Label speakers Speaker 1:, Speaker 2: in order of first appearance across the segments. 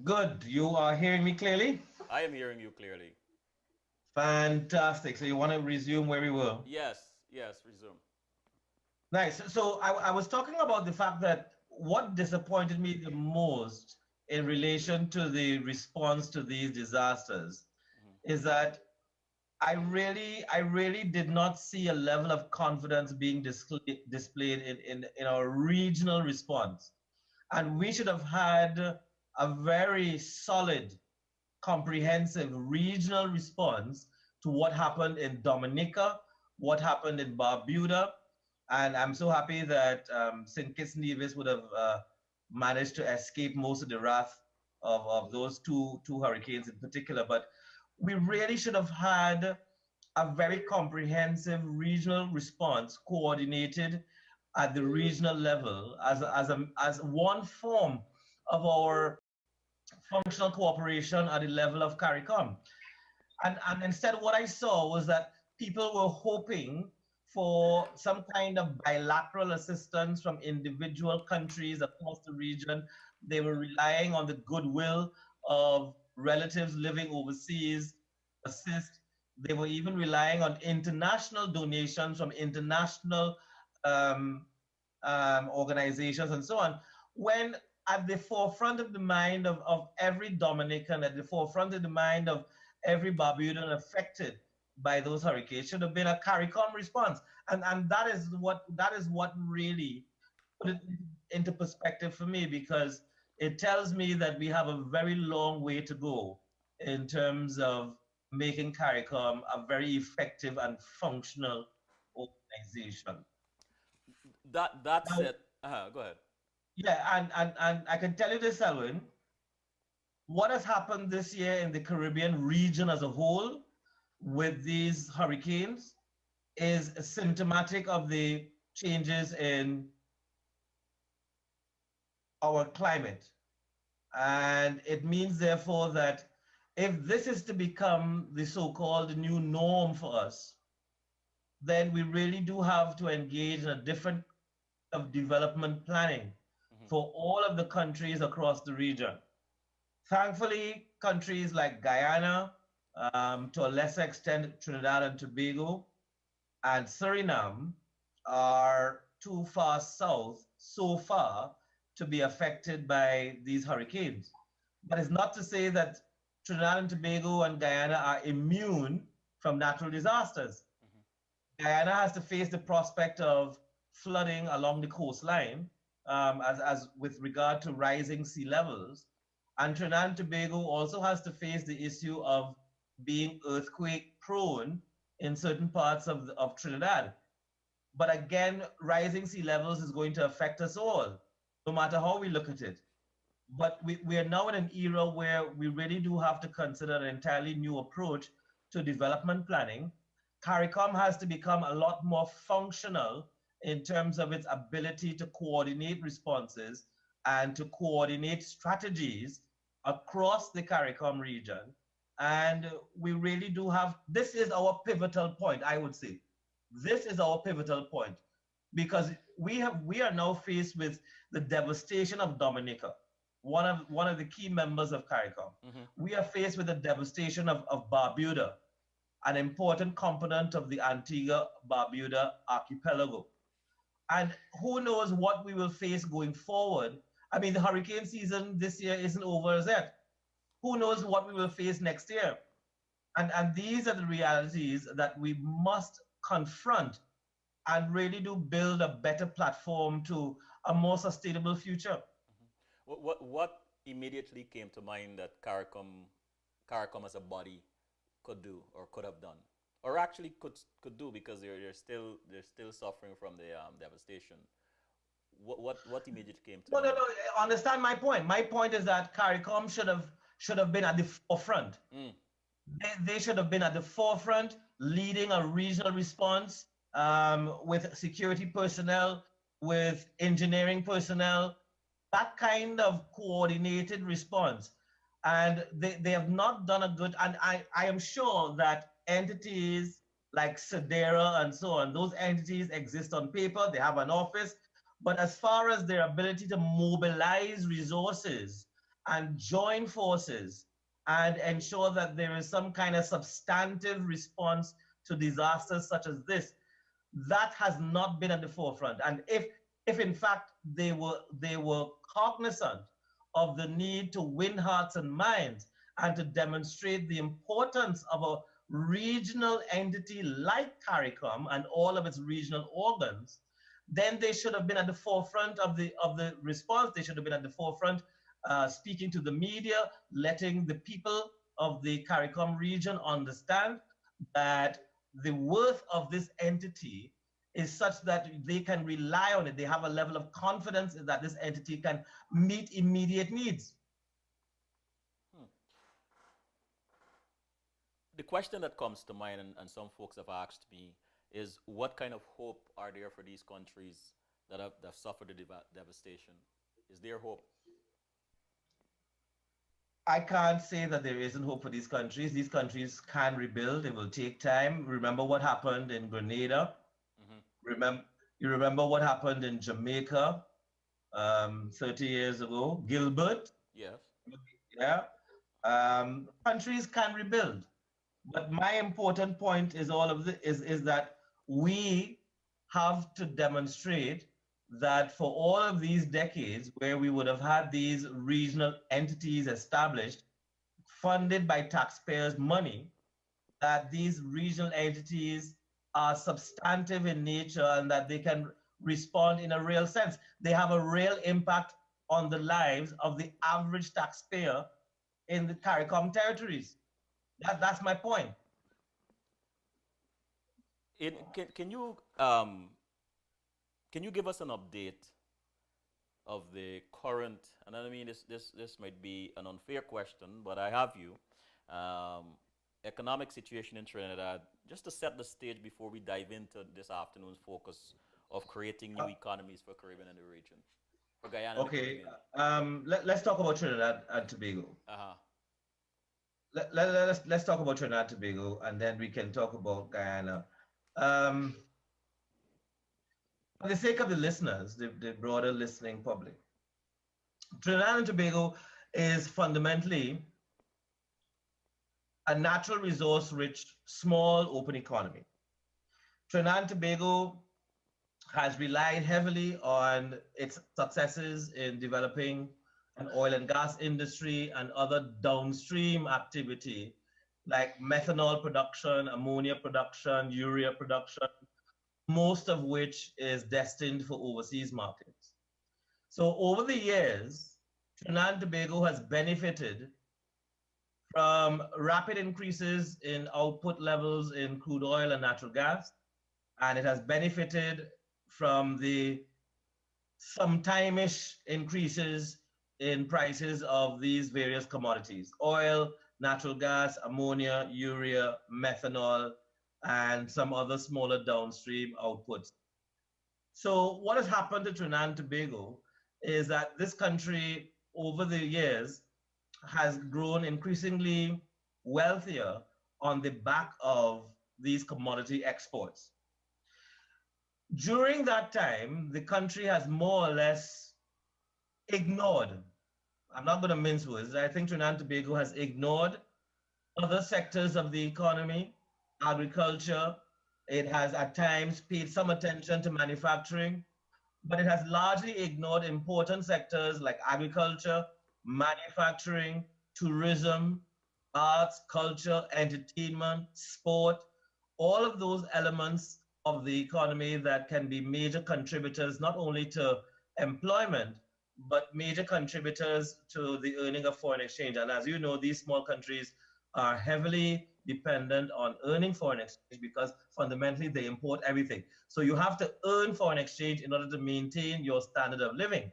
Speaker 1: Good. You are hearing me clearly?
Speaker 2: I am hearing you clearly.
Speaker 1: Fantastic. So you want to resume where we were?
Speaker 2: Yes, yes, resume.
Speaker 1: Nice. So I was talking about the fact that what disappointed me the most in relation to the response to these disasters
Speaker 2: Mhm.
Speaker 1: is that I really did not see a level of confidence being displayed in our regional response. And we should have had a very solid comprehensive regional response to what happened in Dominica, what happened in Barbuda, and I'm so happy that St. Kitts Nevis would have managed to escape most of the wrath of those two hurricanes in particular. But we really should have had a very comprehensive regional response coordinated at the regional level as one form of our functional cooperation at the level of CARICOM. And instead, what I saw was that people were hoping for some kind of bilateral assistance from individual countries across the region. They were relying on the goodwill of relatives living overseas to assist. They were even relying on international donations from international um, organizations and so on. When at the forefront of the mind of every Dominican, at the forefront of the mind of every Barbudan affected by those hurricanes should have been a CARICOM response. And that is what really put it into perspective for me because it tells me that we have a very long way to go in terms of making CARICOM a very effective and functional organization.
Speaker 2: That's
Speaker 1: Now,
Speaker 2: it. Go ahead.
Speaker 1: yeah, and I can tell you this, Selwyn, what has happened this year in the Caribbean region as a whole with these hurricanes is symptomatic of the changes in our climate. And it means, therefore, that if this is to become the so called new norm for us, then we really do have to engage in a different of development planning
Speaker 2: Mhm.
Speaker 1: for all of the countries across the region. Thankfully, countries like Guyana, to a lesser extent Trinidad and Tobago, and Suriname are too far south so far to be affected by these hurricanes. But it's not to say that Trinidad and Tobago and Guyana are immune from natural disasters.
Speaker 2: Mhm.
Speaker 1: Guyana has to face the prospect of flooding along the coastline as with regard to rising sea levels. And Trinidad and Tobago also has to face the issue of being earthquake prone in certain parts of Trinidad. But again, rising sea levels is going to affect us all, no matter how we look at it. But we are now in an era where we really do have to consider an entirely new approach to development planning. CARICOM has to become a lot more functional in terms of its ability to coordinate responses and to coordinate strategies across the CARICOM region. And we really do have, this is our pivotal point, I would say. This is our pivotal point because we are now faced with the devastation of Dominica, one of the key members of CARICOM.
Speaker 2: Mhm.
Speaker 1: We are faced with the devastation of Barbuda, an important component of the Antigua Barbuda archipelago. And who knows what we will face going forward. I mean, the hurricane season this year isn't over as yet. Who knows what we will face next year? And these are the realities that we must confront and really do build a better platform to a more sustainable future.
Speaker 2: Mhm. What immediately came to mind that CARICOM as a body could do or could have done, or actually could do because they're still suffering from the devastation. What immediately came to
Speaker 1: No, no,
Speaker 2: mind?
Speaker 1: no. Understand my point. My point is that CARICOM should have been at the forefront.
Speaker 2: Mm.
Speaker 1: They should have been at the forefront, leading a regional response with security personnel, with engineering personnel, that kind of coordinated response. And they have not done a good, and I am sure that entities like Sedera and so on, those entities exist on paper, they have an office, but as far as their ability to mobilize resources and join forces and ensure that there is some kind of substantive response to disasters such as this, that has not been at the forefront. And if in fact they were cognizant of the need to win hearts and minds and to demonstrate the importance of a regional entity like CARICOM and all of its regional organs, then they should have been at the forefront of the response. They should have been at the forefront, speaking to the media, letting the people of the CARICOM region understand that the worth of this entity is such that they can rely on it. They have a level of confidence that this entity can meet immediate needs.
Speaker 2: Hmm. The question that comes to mind, and some folks have asked me, is what kind of hope are there for these countries that have suffered the devastation? Is there hope?
Speaker 1: I can't say that there isn't hope for these countries. These countries can rebuild. It will take time. Remember what happened in Grenada.
Speaker 2: Hmm.
Speaker 1: Remember, you remember what happened in Jamaica 30 years ago. Gilbert,
Speaker 2: Yes.
Speaker 1: yeah. Countries can rebuild. But my important point is all of the is that we have to demonstrate that for all of these decades where we would have had these regional entities established, funded by taxpayers' money, that these regional entities are substantive in nature and that they can respond in a real sense. They have a real impact on the lives of the average taxpayer in the CARICOM territories. That's my point.
Speaker 2: Can you give us an update of the current, and I mean this might be an unfair question, but I have you, um, economic situation in Trinidad, just to set the stage before we dive into this afternoon's focus of creating new
Speaker 1: Uh,
Speaker 2: economies for Caribbean and the region, for Guyana and the
Speaker 1: okay,
Speaker 2: Caribbean.
Speaker 1: let's talk about Trinidad and Tobago.
Speaker 2: Uh-huh.
Speaker 1: Let's talk about Trinidad and Tobago, and then we can talk about Guyana. Um, for the sake of the listeners, the broader listening public, Trinidad and Tobago is fundamentally a natural resource rich, small, open economy. Trinidad and Tobago has relied heavily on its successes in developing an oil and gas industry and other downstream activity like methanol production, ammonia production, urea production, most of which is destined for overseas markets. So over the years, Trinidad and Tobago has benefited from rapid increases in output levels in crude oil and natural gas, and it has benefited from the sometime-ish increases in prices of these various commodities: oil, natural gas, ammonia, urea, methanol, and some other smaller downstream outputs. So what has happened to Trinidad and Tobago is that this country over the years has grown increasingly wealthier on the back of these commodity exports. During that time, the country has more or less ignored, I'm not going to mince words, I think Trinidad and Tobago has ignored other sectors of the economy, agriculture. It has at times paid some attention to manufacturing, but it has largely ignored important sectors like agriculture, manufacturing, tourism, arts, culture, entertainment, sport, all of those elements of the economy that can be major contributors not only to employment, but major contributors to the earning of foreign exchange. And as you know, these small countries are heavily dependent on earning foreign exchange because fundamentally they import everything. So you have to earn foreign exchange in order to maintain your standard of living.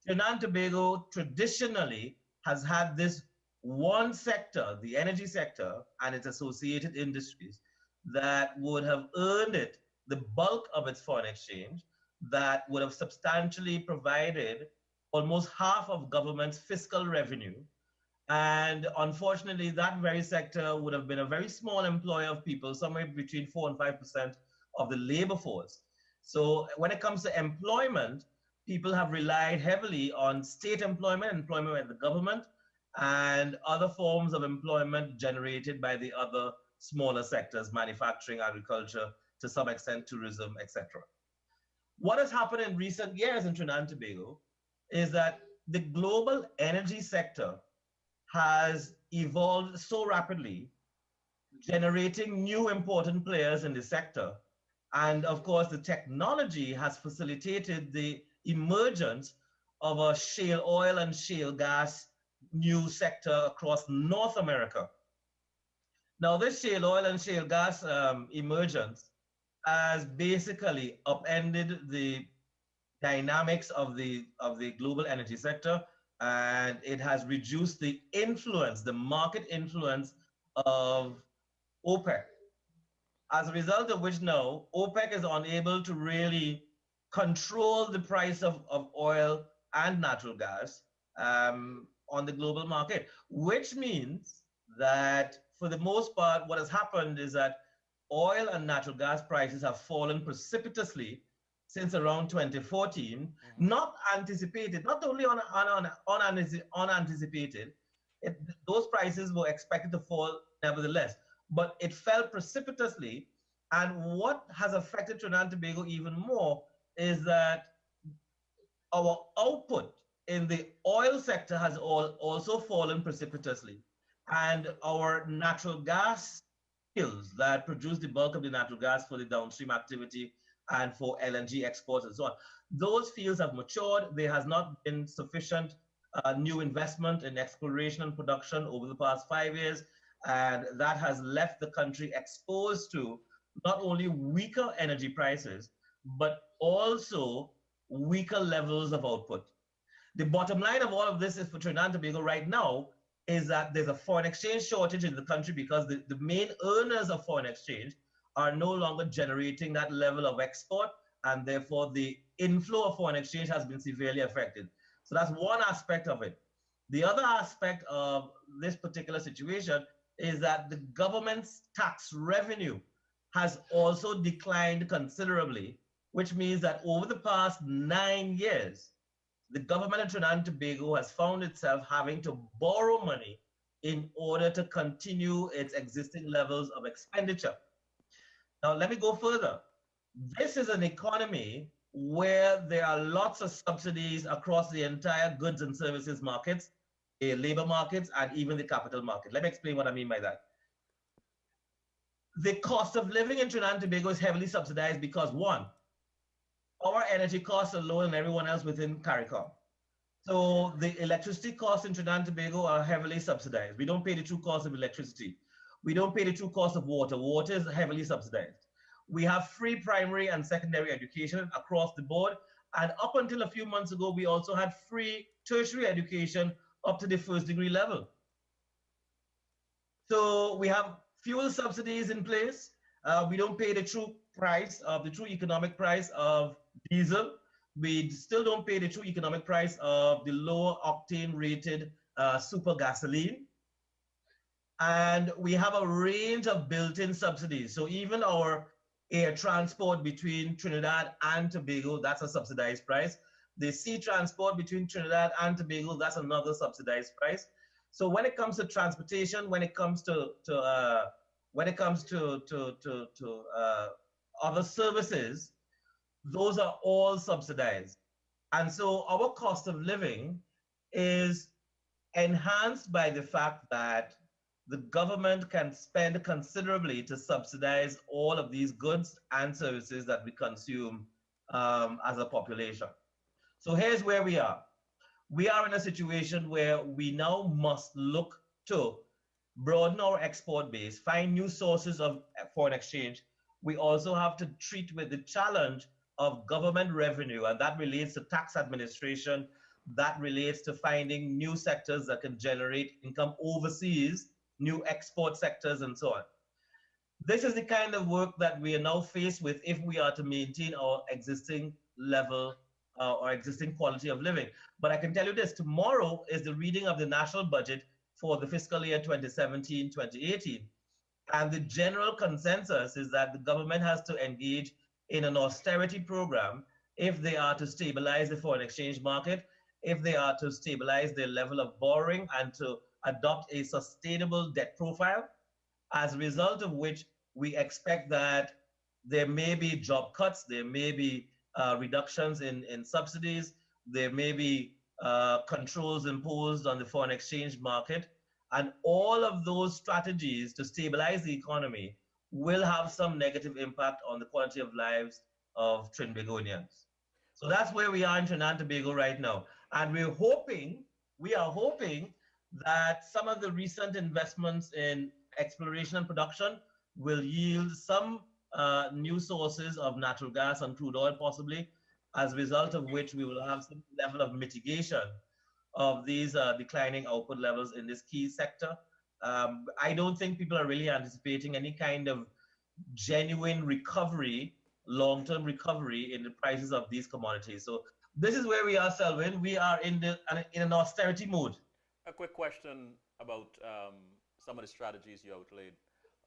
Speaker 1: Trinidad and Tobago traditionally has had this one sector, the energy sector and its associated industries, that would have earned it the bulk of its foreign exchange, that would have substantially provided almost half of government's fiscal revenue. And unfortunately, that very sector would have been a very small employer of people, somewhere between 4 and 5% of the labor force. So when it comes to employment, people have relied heavily on state employment, employment by the government, and other forms of employment generated by the other smaller sectors, manufacturing, agriculture, to some extent, tourism, etc. What has happened in recent years in Trinidad and Tobago is that the global energy sector has evolved so rapidly, generating new important players in the sector. And of course, the technology has facilitated the emergence of a shale oil and shale gas new sector across North America. Now, this shale oil and shale gas emergence has basically upended the dynamics of the global energy sector, and it has reduced the influence, the market influence of OPEC. As a result of which now OPEC is unable to really control the price of oil and natural gas on the global market, which means that for the most part, what has happened is that oil and natural gas prices have fallen precipitously since around 2014,
Speaker 2: Mm-hmm.
Speaker 1: not anticipated, not only unanticipated, those prices were expected to fall nevertheless, but it fell precipitously. And what has affected Trinidad and Tobago even more is that our output in the oil sector has also fallen precipitously. And our natural gas fields that produce the bulk of the natural gas for the downstream activity and for LNG exports and so on, those fields have matured. There has not been sufficient new investment in exploration and production over the past 5 years. And that has left the country exposed to not only weaker energy prices, but also weaker levels of output. The bottom line of all of this is for Trinidad and Tobago right now is that there's a foreign exchange shortage in the country because the main earners of foreign exchange are no longer generating that level of export, and therefore the inflow of foreign exchange has been severely affected. So that's one aspect of it. The other aspect of this particular situation is that the government's tax revenue has also declined considerably, which means that over the past 9 years, the government of Trinidad and Tobago has found itself having to borrow money in order to continue its existing levels of expenditure. Now, let me go further. This is an economy where there are lots of subsidies across the entire goods and services markets, the labor markets, and even the capital market. Let me explain what I mean by that. The cost of living in Trinidad and Tobago is heavily subsidized because, one, our energy costs are lower than everyone else within CARICOM. So the electricity costs in Trinidad and Tobago are heavily subsidized. We don't pay the true cost of electricity. We don't pay the true cost of water. Water is heavily subsidized. We have free primary and secondary education across the board. And up until a few months ago, we also had free tertiary education up to the first degree level. So we have fuel subsidies in place. We don't pay the true price of the true economic price of diesel. We still don't pay the true economic price of the lower octane rated super gasoline. And we have a range of built-in subsidies. So even our air transport between Trinidad and Tobago, that's a subsidized price. The sea transport between Trinidad and Tobago, that's another subsidized price. So when it comes to transportation, when it comes to other services, those are all subsidized. And so our cost of living is enhanced by the fact that the government can spend considerably to subsidize all of these goods and services that we consume as a population. So here's where we are. We are in a situation where we now must look to broaden our export base, find new sources of foreign exchange. We also have to treat with the challenge of government revenue, and that relates to tax administration, that relates to finding new sectors that can generate income overseas, new export sectors, and so on. This is the kind of work that we are now faced with if we are to maintain our existing level or existing quality of living. But I can tell you this, tomorrow is the reading of the national budget for the fiscal year 2017-2018. And the general consensus is that the government has to engage in an austerity program if they are to stabilize the foreign exchange market, if they are to stabilize their level of borrowing and to adopt a sustainable debt profile, as a result of which we expect that there may be job cuts, there may be reductions in subsidies, there may be controls imposed on the foreign exchange market, and all of those strategies to stabilize the economy will have some negative impact on the quality of lives of Trinbagonians. So
Speaker 2: But
Speaker 1: that's where we are in Trinidad and Tobago right now. And we are hoping that some of the recent investments in exploration and production will yield some new sources of natural gas and crude oil, possibly, as a result of which we will have some level of mitigation of these declining output levels in this key sector. I don't think people are really anticipating any kind of genuine recovery, long-term recovery in the prices of these commodities. So this is where we are, Selwyn. We are in an austerity mode.
Speaker 2: a quick question about some of the strategies you outlaid.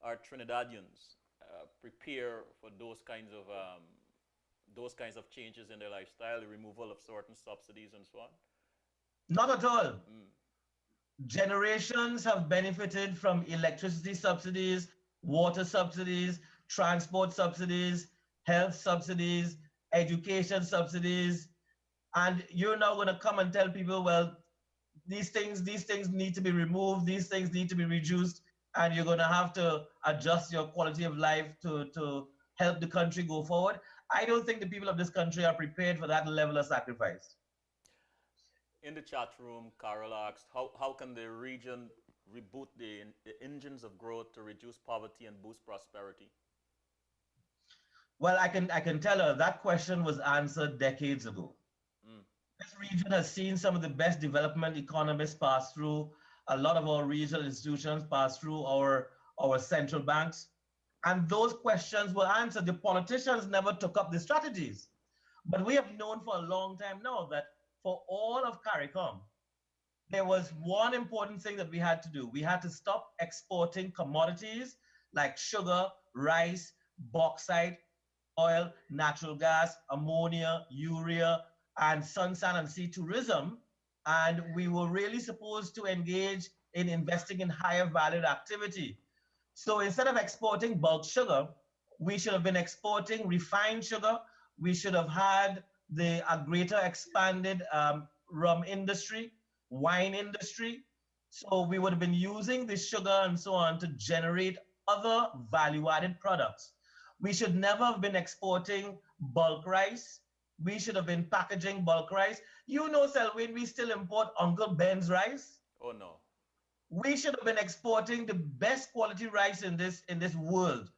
Speaker 2: Are Trinidadians prepare for those kinds of changes in their lifestyle, the removal of certain subsidies and so on?
Speaker 1: Not at all.
Speaker 2: Mm.
Speaker 1: Generations have benefited from electricity subsidies, water subsidies, transport subsidies, health subsidies, education subsidies, and you're now going to come and tell people, well, these things need to be removed, these things need to be reduced, and you're going to have to adjust your quality of life to help the country go forward. I don't think the people of this country are prepared for that level of sacrifice.
Speaker 2: In the chat room, Carol asked, how can the region reboot the engines of growth to reduce poverty and boost prosperity?
Speaker 1: Well, I can tell her that question was answered decades ago.
Speaker 2: Mm.
Speaker 1: This region has seen some of the best development economists pass through. A lot of our regional institutions pass through our central banks. And those questions were answered. The politicians never took up the strategies. But we have known for a long time now that for all of CARICOM, there was one important thing that we had to do. We had to stop exporting commodities like sugar, rice, bauxite, oil, natural gas, ammonia, urea, and sun, sand, and sea tourism. And we were really supposed to engage in investing in higher valued activity. So instead of exporting bulk sugar, we should have been exporting refined sugar. We should have had a greater expanded rum industry, wine industry. So we would have been using the sugar and so on to generate other value-added products. We should never have been exporting bulk rice. We should have been packaging bulk rice. You know, Selwyn, we still import Uncle Ben's rice.
Speaker 2: Oh no.
Speaker 1: We should have been exporting the best quality rice in this world.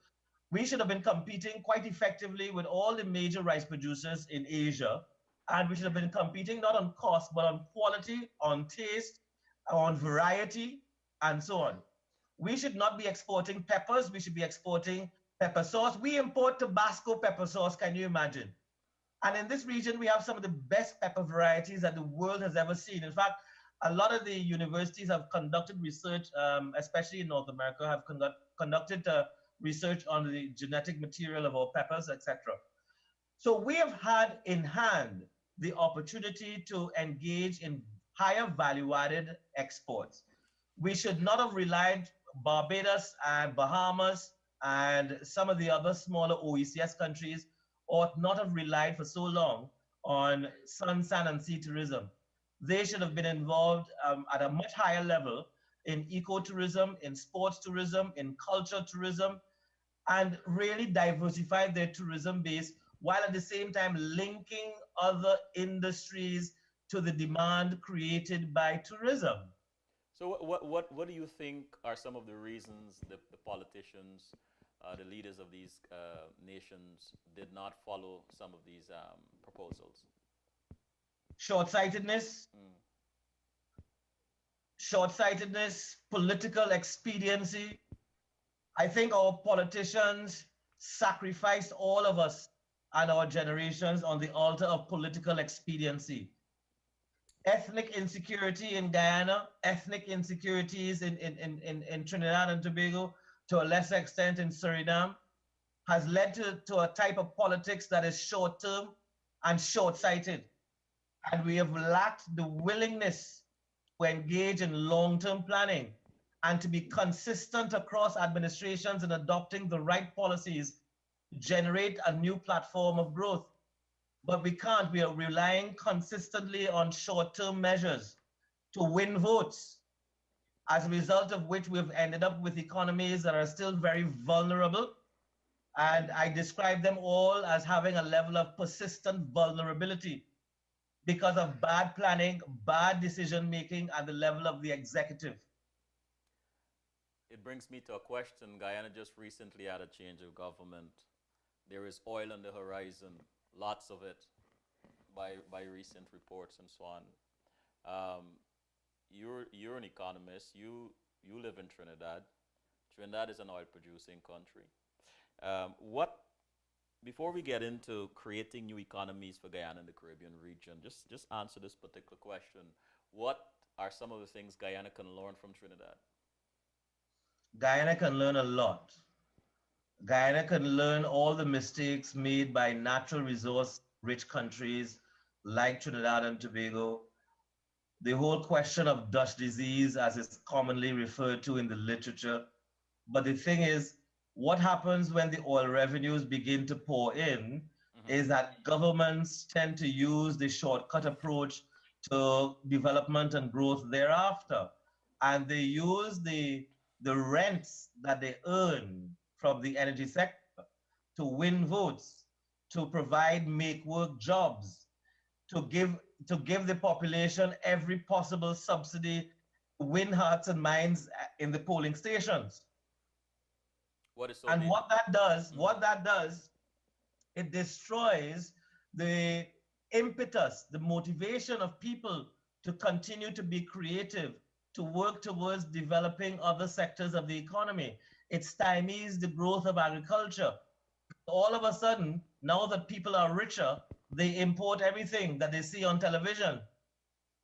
Speaker 1: We should have been competing quite effectively with all the major rice producers in Asia. And we should have been competing not on cost, but on quality, on taste, on variety, and so on. We should not be exporting peppers. We should be exporting pepper sauce. We import Tabasco pepper sauce. Can you imagine? And in this region, we have some of the best pepper varieties that the world has ever seen. In fact, a lot of the universities have conducted research, especially in North America, have conducted research on the genetic material of our peppers, etc. So we have had in hand the opportunity to engage in higher value-added exports. We should not have relied Barbados and Bahamas and some of the other smaller OECS countries ought not have relied for so long on sun, sand, and sea tourism. They should have been involved at a much higher level in ecotourism, in sports tourism, in culture tourism, and really diversify their tourism base while at the same time linking other industries to the demand created by tourism.
Speaker 2: So what do you think are some of the reasons the politicians, the leaders of these nations did not follow some of these proposals?
Speaker 1: Short-sightedness,
Speaker 2: Mm.
Speaker 1: short-sightedness, political expediency. I think our politicians sacrificed all of us and our generations on the altar of political expediency. Ethnic insecurity in Guyana, ethnic insecurities in Trinidad and Tobago, to a lesser extent in Suriname, has led to a type of politics that is short term, and short-sighted. And we have lacked the willingness to engage in long-term planning and to be consistent across administrations in adopting the right policies to generate a new platform of growth. But we can't. We are relying consistently on short-term measures to win votes, as a result of which we've ended up with economies that are still very vulnerable. And I describe them all as having a level of persistent vulnerability because of bad planning, bad decision making at the level of the executive.
Speaker 2: It brings me to a question. Guyana just recently had a change of government. There is oil on the horizon, lots of it, by recent reports and so on. Um, you're an economist. You live in Trinidad. Trinidad is an oil producing country. What before we get into creating new economies for Guyana and the Caribbean region, just answer this particular question. What are some of the things Guyana can learn from Trinidad?
Speaker 1: Guyana can learn a lot. Guyana can learn all the mistakes made by natural resource rich countries like Trinidad and Tobago. The whole question of Dutch disease, as it's commonly referred to in the literature. But the thing is, what happens when the oil revenues begin to pour in
Speaker 2: Mm-hmm.
Speaker 1: is that governments tend to use the shortcut approach to development and growth thereafter. And they use the rents that they earn from the energy sector to win votes, to provide make work jobs, to give to give the population every possible subsidy to win hearts and minds in the polling stations.
Speaker 2: What is so
Speaker 1: And
Speaker 2: the mm-hmm.
Speaker 1: what that does, it destroys the impetus, the motivation of people to continue to be creative, to work towards developing other sectors of the economy. It stymies the growth of agriculture. All of a sudden, now that people are richer, they import everything that they see on television.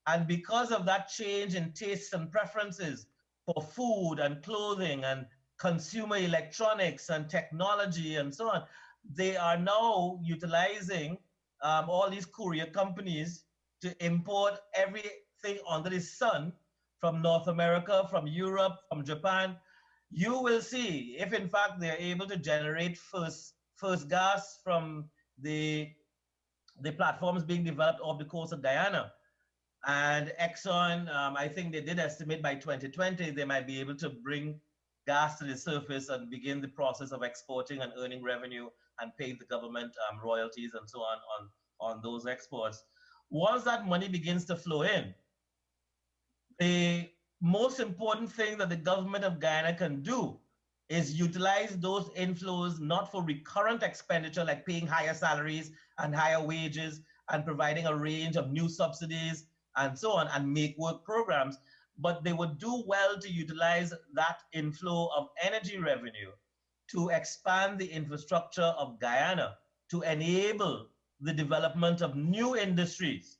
Speaker 1: And because of that change in tastes and preferences for food and clothing and consumer electronics and technology and so on, they are now utilizing all these courier companies to import everything under the sun from North America, from Europe, from Japan. You will see if, in fact, they're able to generate first gas from the the platforms being developed off the coast of Guyana. And Exxon, I think they did estimate by 2020 they might be able to bring gas to the surface and begin the process of exporting and earning revenue and paying the government royalties and so on those exports. Once that money begins to flow in, the most important thing that the government of Guyana can do is utilize those inflows not for recurrent expenditure like paying higher salaries and higher wages and providing a range of new subsidies and so on and make work programs, but they would do well to utilize that inflow of energy revenue to expand the infrastructure of Guyana to enable the development of new industries.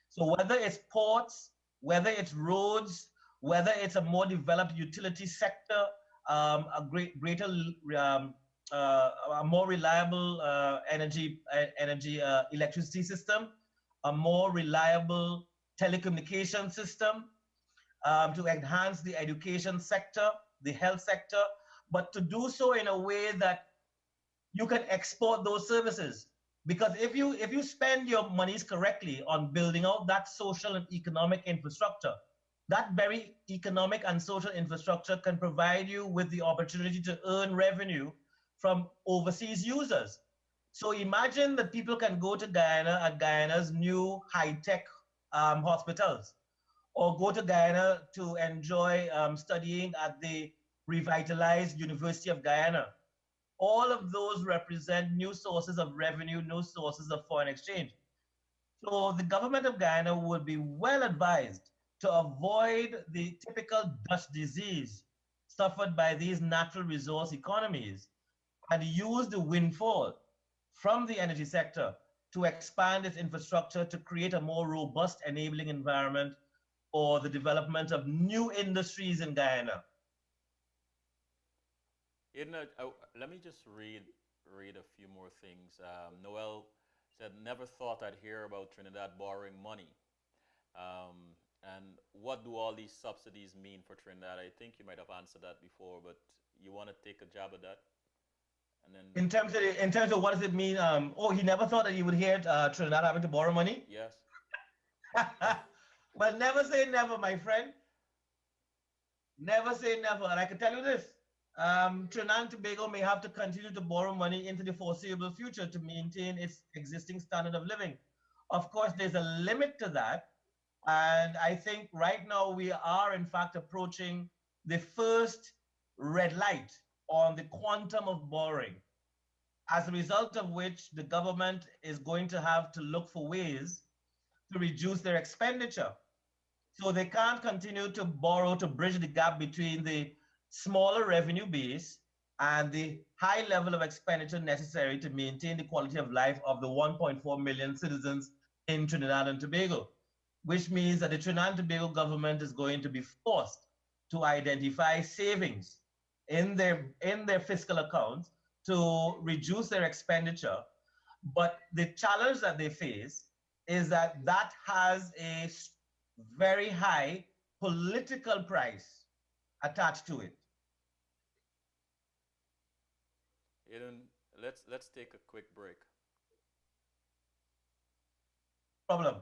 Speaker 1: So whether it's ports, whether it's roads, whether it's a more developed utility sector, greater, um, a more reliable electricity system, a more reliable telecommunication system, to enhance the education sector, the health sector, but to do so in a way that you can export those services. Because if you spend your monies correctly on building out that social and economic infrastructure, that very economic and social infrastructure can provide you with the opportunity to earn revenue from overseas users. So imagine that people can go to Guyana at Guyana's new high-tech hospitals, or go to Guyana to enjoy studying at the revitalized University of Guyana. All of those represent new sources of revenue, new sources of foreign exchange. So the government of Guyana would be well advised to avoid the typical Dutch disease suffered by these natural resource economies and use the windfall from the energy sector to expand its infrastructure to create a more robust enabling environment for the development of new industries in Guyana.
Speaker 2: Let me just read a few more things. Noel Said, never thought I'd hear about Trinidad borrowing money. And what do all these subsidies mean for Trinidad? I think you might have answered that before, but you want to take a jab at that? And then,
Speaker 1: In terms of what does it mean? Oh, he never thought that he would hear Trinidad having to borrow money.
Speaker 2: yes.
Speaker 1: Well, never say never, my friend. Never say never. And I can tell you this: Trinidad and Tobago may have to continue to borrow money into the foreseeable future to maintain its existing standard of living. Of course, there's a limit to that. And I think right now we are, in fact, approaching the first red light on the quantum of borrowing, as a result of which the government is going to have to look for ways to reduce their expenditure. So they can't continue to borrow to bridge the gap between the smaller revenue base and the high level of expenditure necessary to maintain the quality of life of the 1.4 million citizens in Trinidad and Tobago, which means that the Trinidad and Tobago government is going to be forced to identify savings in their fiscal accounts to reduce their expenditure. But the challenge that they face is that that has a very high political price attached to it.
Speaker 2: Hayden, let's take a quick break.
Speaker 1: Problem.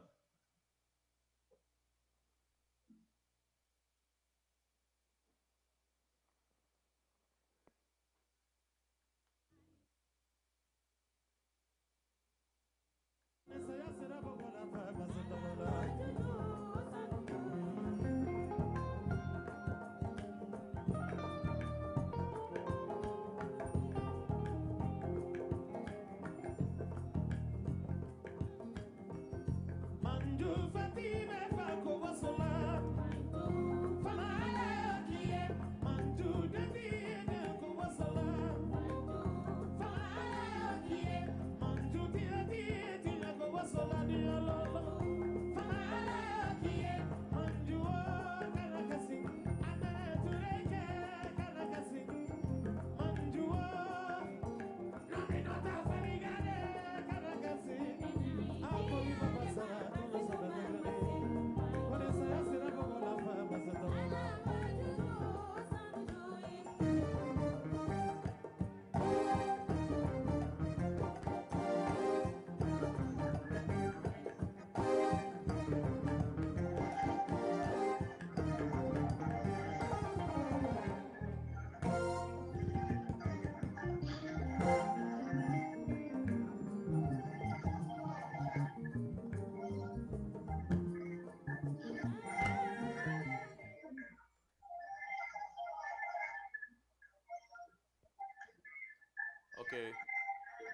Speaker 2: Okay,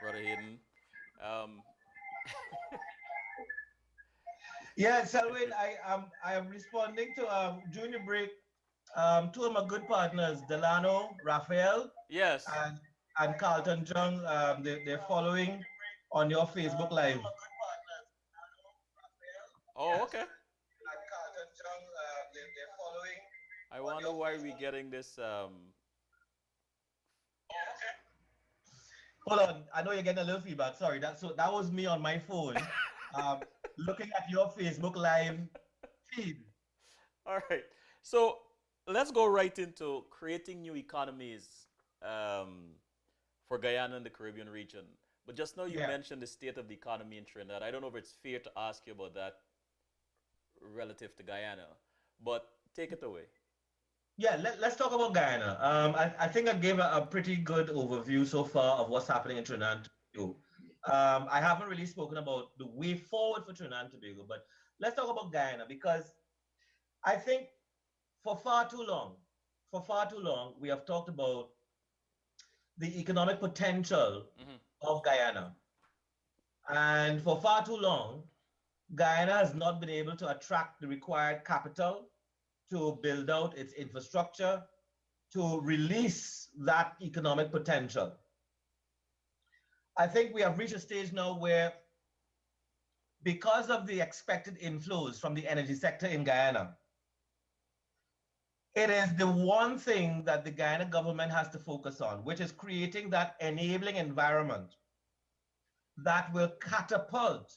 Speaker 2: Brother Hayden. Um,
Speaker 1: Yeah, Selwyn, I am responding to during the break. Two of my good partners, Delano, Raphael,
Speaker 2: yes.
Speaker 1: and Carlton Jung, they're following on your Facebook Live.
Speaker 2: Oh, okay.
Speaker 1: And Carlton Jung, they're following
Speaker 2: I
Speaker 1: on
Speaker 2: wonder
Speaker 1: your
Speaker 2: why we
Speaker 1: Facebook.
Speaker 2: getting this.
Speaker 1: Hold on, I know you're getting a little feedback. Sorry, that was me on my phone, um, looking at your Facebook Live feed.
Speaker 2: All right. So let's go right into creating new economies um, for Guyana and the Caribbean region. But just now you
Speaker 1: Yeah,
Speaker 2: mentioned the state of the economy in Trinidad. I don't know if it's fair to ask you about that relative to Guyana, but take it away.
Speaker 1: yeah. Let's talk about Guyana. I think I gave a pretty good overview so far of what's happening in Trinidad and Tobago. I haven't really spoken about the way forward for Trinidad and Tobago, but let's talk about Guyana because I think for far too long, for far too long, we have talked about the economic potential
Speaker 2: Hmm.
Speaker 1: of Guyana. And for far too long, Guyana has not been able to attract the required capital to build out its infrastructure, to release that economic potential. I think we have reached a stage now where, because of the expected inflows from the energy sector in Guyana, it is the one thing that the Guyana government has to focus on, which is creating that enabling environment that will catapult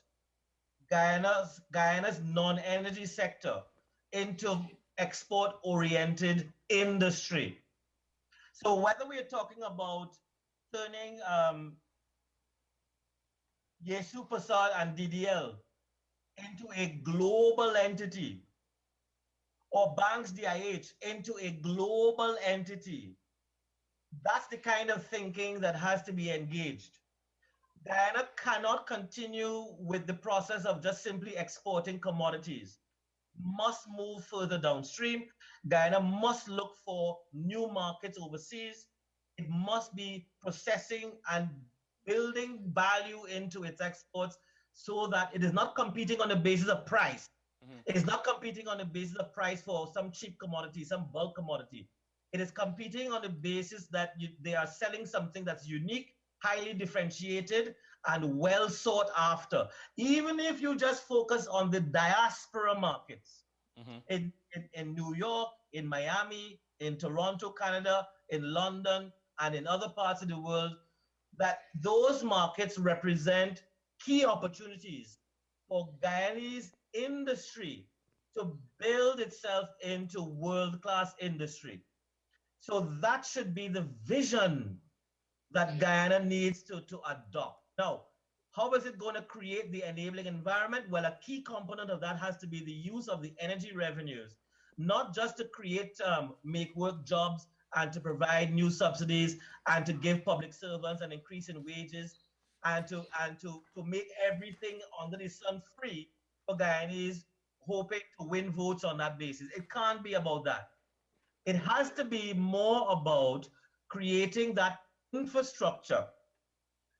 Speaker 1: Guyana's non-energy sector into export-oriented industry. So whether we are talking about turning Yesu Pasal and DDL into a global entity, or Banks DIH into a global entity, that's the kind of thinking that has to be engaged. Guyana cannot continue with the process of just simply exporting commodities. Must move further downstream. Guyana must look for new markets overseas. It must be processing and building value into its exports so that it is not competing on the basis of price.
Speaker 2: Mm-hmm.
Speaker 1: It is not competing on the basis of price for some cheap commodity, some bulk commodity. It is competing on the basis that they are selling something that's unique, highly differentiated, and well sought after. Even if you just focus on the diaspora markets
Speaker 2: Mm-hmm.
Speaker 1: in New York, in Miami, in Toronto, Canada, in London, and in other parts of the world, that those markets represent key opportunities for Guyanese industry to build itself into world-class industry. So that should be the vision that Guyana needs to adopt. Now, how is it going to create the enabling environment? Well, a key component of that has to be the use of the energy revenues, not just to create make work jobs and to provide new subsidies and to give public servants an increase in wages and to make everything under the sun free for Guyanese hoping to win votes on that basis. It can't be about that. It has to be more about creating that infrastructure,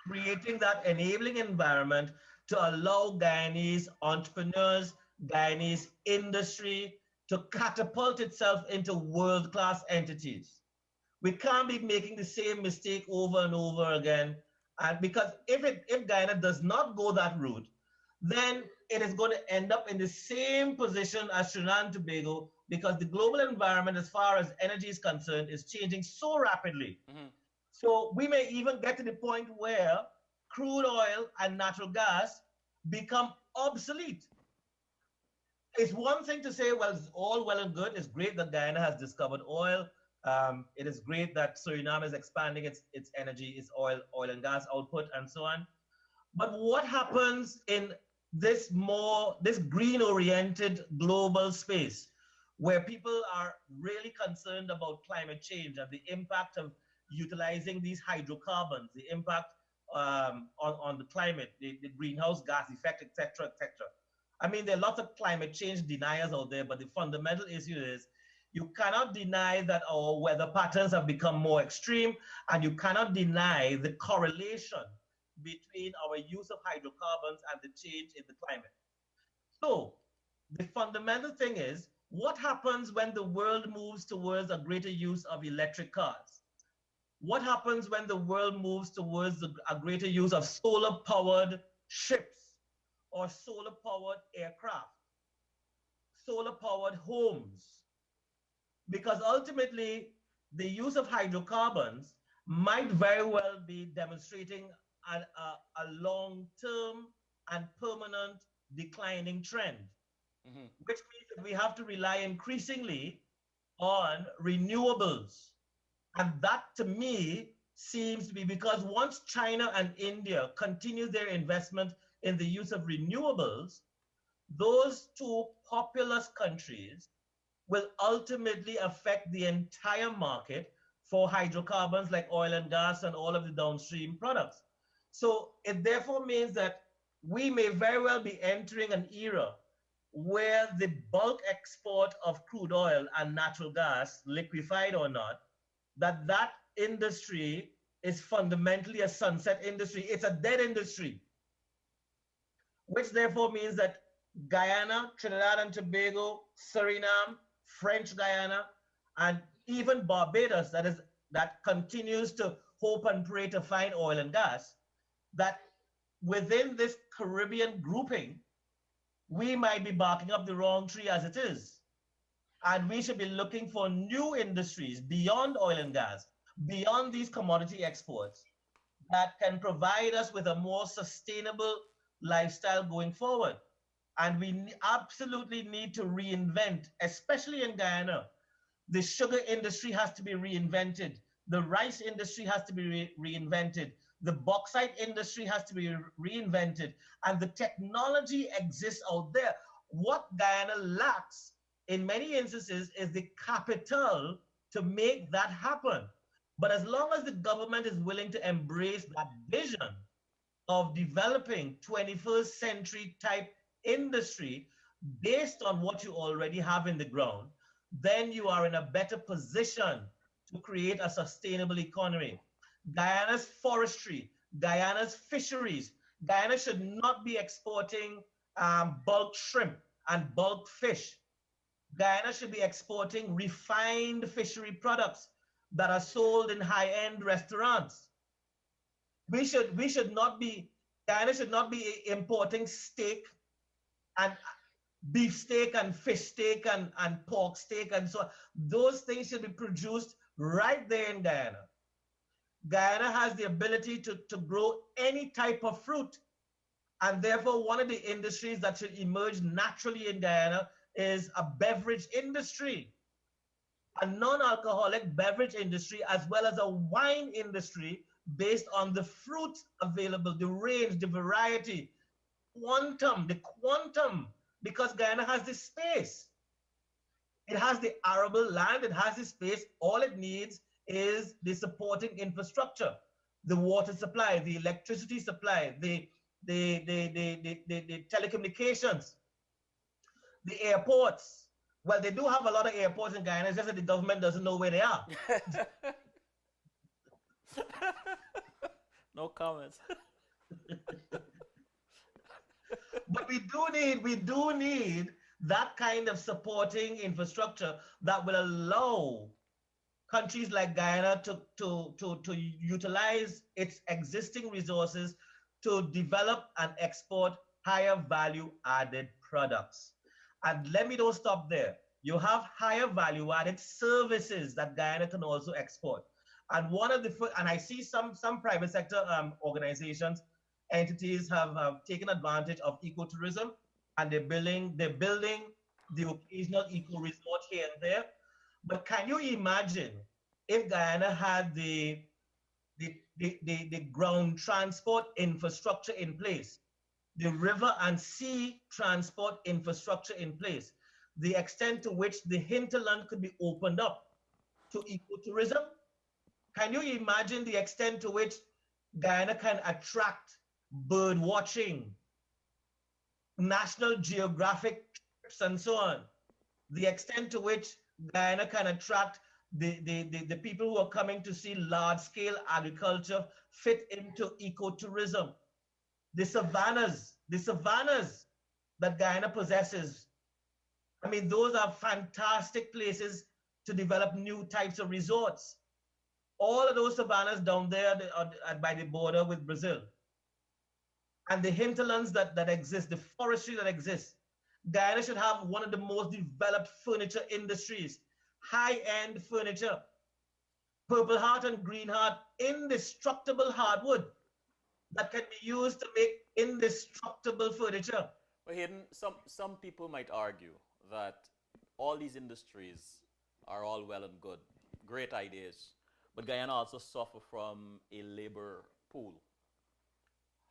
Speaker 1: creating that enabling environment to allow Guyanese entrepreneurs, Guyanese industry to catapult itself into world-class entities. We can't be making the same mistake over and over again. And because if Guyana does not go that route, then it is going to end up in the same position as Trinidad and Tobago because the global environment, as far as energy is concerned, is changing so rapidly.
Speaker 2: Mm-hmm.
Speaker 1: So we may even get to the point where crude oil and natural gas become obsolete. It's one thing to say, well, it's all well and good. It's great that Guyana has discovered oil. It is great that Suriname is expanding its energy, its oil and gas output, and so on. But what happens in this green-oriented global space where people are really concerned about climate change and the impact of utilizing these hydrocarbons, the impact on the climate, the greenhouse gas effect, etc., etc. I mean, there are lots of climate change deniers out there, but the fundamental issue is you cannot deny that our weather patterns have become more extreme, and you cannot deny the correlation between our use of hydrocarbons and the change in the climate. So, the fundamental thing is what happens when the world moves towards a greater use of electric cars? What happens when the world moves towards a greater use of solar powered ships or solar powered aircraft, solar powered homes? Because ultimately, the use of hydrocarbons might very well be demonstrating a long term and permanent declining trend,
Speaker 2: Mm-hmm.
Speaker 1: which means that we have to rely increasingly on renewables. And that to me seems to be because once China and India continue their investment in the use of renewables, those two populous countries will ultimately affect the entire market for hydrocarbons like oil and gas and all of the downstream products. So it therefore means that we may very well be entering an era where the bulk export of crude oil and natural gas, liquefied or not, that industry is fundamentally a sunset industry. It's a dead industry, which therefore means that Guyana, Trinidad and Tobago, Suriname, French Guyana, and even Barbados that continues to hope and pray to find oil and gas, that within this Caribbean grouping, we might be barking up the wrong tree as it is. And we should be looking for new industries beyond oil and gas, beyond these commodity exports, that can provide us with a more sustainable lifestyle going forward. And we absolutely need to reinvent, especially in Guyana. The sugar industry has to be reinvented. The rice industry has to be reinvented. The bauxite industry has to be reinvented. And the technology exists out there. What Guyana lacks in many instances is the capital to make that happen. But as long as the government is willing to embrace that vision of developing 21st century type industry based on what you already have in the ground, then you are in a better position to create a sustainable economy. Guyana's forestry, Guyana's fisheries, Guyana should not be exporting bulk shrimp and bulk fish. Guyana should be exporting refined fishery products that are sold in high-end restaurants. We should not be Guyana should not be importing steak and beef steak and fish steak and pork steak and so on. Those things should be produced right there in Guyana. Guyana has the ability to grow any type of fruit. And therefore, one of the industries that should emerge naturally in Guyana is a beverage industry, a non-alcoholic beverage industry, as well as a wine industry based on the fruit available, the range, the variety, the quantum, because Guyana has the space. It has the arable land, it has the space. All it needs is the supporting infrastructure, the water supply, the electricity supply, the telecommunications, the airports. Well, they do have a lot of airports in Guyana, it's just that the government doesn't know where they are.
Speaker 2: No comments.
Speaker 1: But we do need that kind of supporting infrastructure that will allow countries like Guyana to utilize its existing resources to develop and export higher value added products. And let me don't stop there. You have higher value added services that Guyana can also export. And one of the and I see some private sector organizations, entities have taken advantage of ecotourism, and they're building the occasional eco resort here and there. But can you imagine if Guyana had the ground transport infrastructure in place, the river and sea transport infrastructure in place, the extent to which the hinterland could be opened up to ecotourism? Can you imagine the extent to which Guyana can attract bird watching, National Geographic trips, and so on? The extent to which Guyana can attract the people who are coming to see large scale agriculture fit into ecotourism. The savannas that Guyana possesses. I mean, those are fantastic places to develop new types of resorts. All of those savannas down there by the border with Brazil, and the hinterlands that exist, the forestry that exists. Guyana should have one of the most developed furniture industries, high-end furniture, Purple Heart and Green Heart, indestructible hardwood that can be used to make indestructible furniture.
Speaker 2: But Hayden, some people might argue that all these industries are all well and good, great ideas, but Guyana also suffer from a labor pool.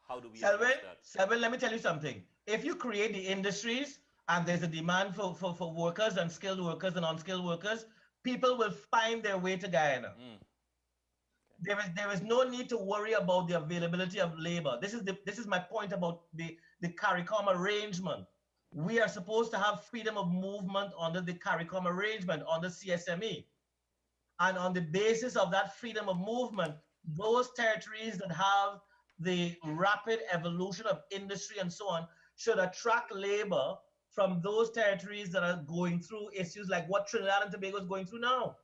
Speaker 2: How do we
Speaker 1: Selwyn,
Speaker 2: address that?
Speaker 1: Selwyn, let me tell you something. If you create the industries and there's a demand for workers and skilled workers and unskilled workers, people will find their way to Guyana.
Speaker 2: Mm.
Speaker 1: There is no need to worry about the availability of labor. This is my point about the CARICOM arrangement. We are supposed to have freedom of movement under the CARICOM arrangement, under CSME. And on the basis of that freedom of movement, those territories that have the rapid evolution of industry and so on should attract labor from those territories that are going through issues like what Trinidad and Tobago is going through now.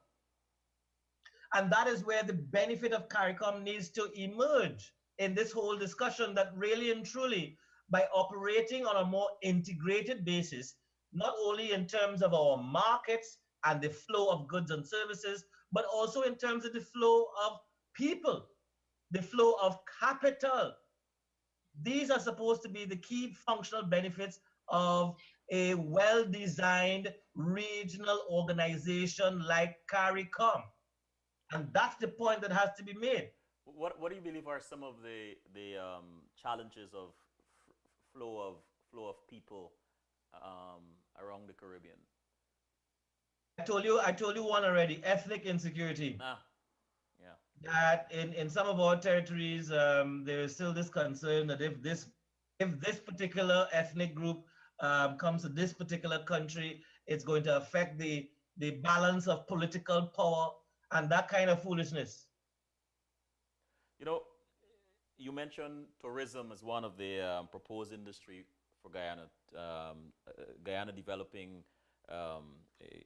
Speaker 1: And that is where the benefit of CARICOM needs to emerge in this whole discussion, that really and truly, by operating on a more integrated basis, not only in terms of our markets and the flow of goods and services, but also in terms of the flow of people. the flow of capital. These are supposed to be the key functional benefits of a well-designed regional organization like CARICOM. And that's the point that has to be made.
Speaker 2: What do you believe are some of the challenges of flow of flow of people around the Caribbean?
Speaker 1: I told you one already, ethnic insecurity.
Speaker 2: Ah, yeah.
Speaker 1: That in some of our territories, there is still this concern that if this particular ethnic group comes to this particular country, it's going to affect the balance of political power and that kind of foolishness.
Speaker 2: You know, you mentioned tourism as one of the proposed industry for Guyana. Guyana developing um, a,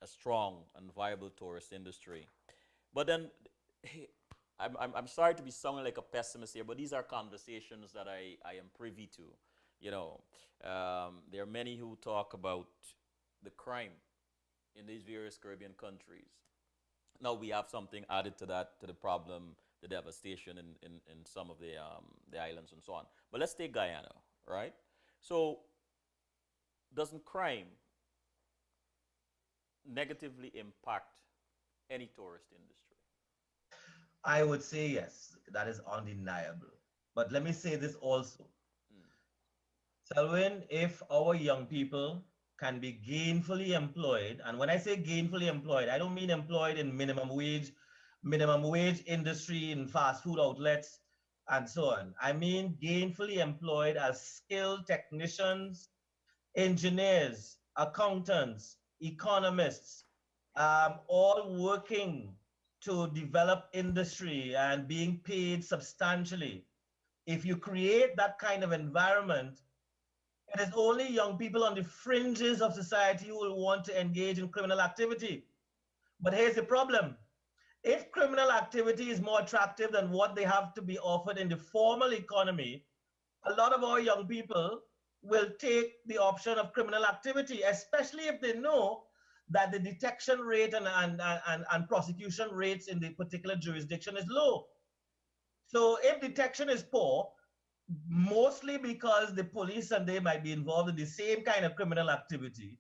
Speaker 2: a strong and viable tourist industry. But then, I'm sorry to be sounding like a pessimist here, but these are conversations that I am privy to. You know, there are many who talk about the crime in these various Caribbean countries. Now we have something added to that, to the problem, the devastation in some of the islands and so on. But let's take Guyana, right? So doesn't crime negatively impact any tourist industry?
Speaker 1: I would say yes, that is undeniable. But let me say this also.
Speaker 2: Mm.
Speaker 1: Selwyn, if our young people can be gainfully employed, and when I say gainfully employed, I don't mean employed in minimum wage industry in fast food outlets and so on. I mean gainfully employed as skilled technicians, engineers, accountants, economists, all working to develop industry and being paid substantially. If you create that kind of environment, it is only young people on the fringes of society who will want to engage in criminal activity. But here's the problem. If criminal activity is more attractive than what they have to be offered in the formal economy, a lot of our young people will take the option of criminal activity, especially if they know that the detection rate and prosecution rates in the particular jurisdiction is low. So if detection is poor, mostly because the police and they might be involved in the same kind of criminal activity.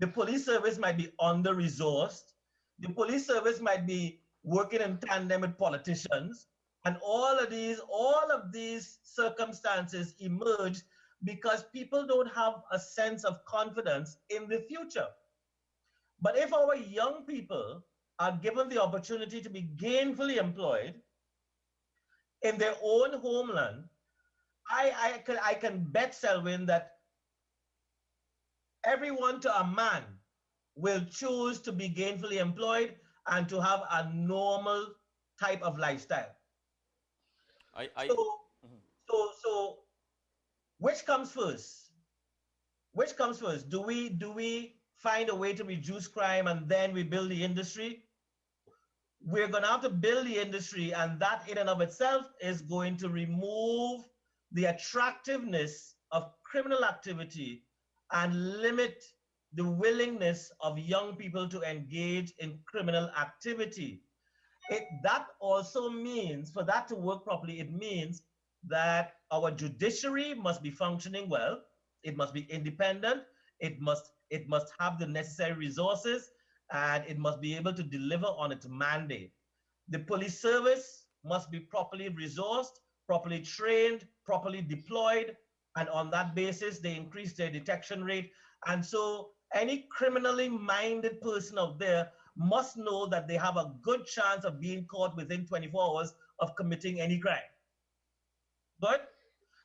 Speaker 1: The police service might be under resourced. The police service might be working in tandem with politicians. And all of these circumstances emerge because people don't have a sense of confidence in the future. But if our young people are given the opportunity to be gainfully employed in their own homeland, I can bet Selwyn that everyone to a man will choose to be gainfully employed and to have a normal type of lifestyle.
Speaker 2: I
Speaker 1: So,
Speaker 2: mhm.
Speaker 1: so which comes first? Which comes first? Do we find a way to reduce crime and then we build the industry? No. We're going to have to build the industry, and that in and of itself is going to remove the attractiveness of criminal activity and limit the willingness of young people to engage in criminal activity. That also means, for that to work properly, it means that our judiciary must be functioning well. It must be independent. It must have the necessary resources, and it must be able to deliver on its mandate. The police service must be properly resourced, properly trained, properly deployed, and on that basis, they increase their detection rate. And so, any criminally minded person out there must know that they have a good chance of being caught within 24 hours of committing any crime. Good?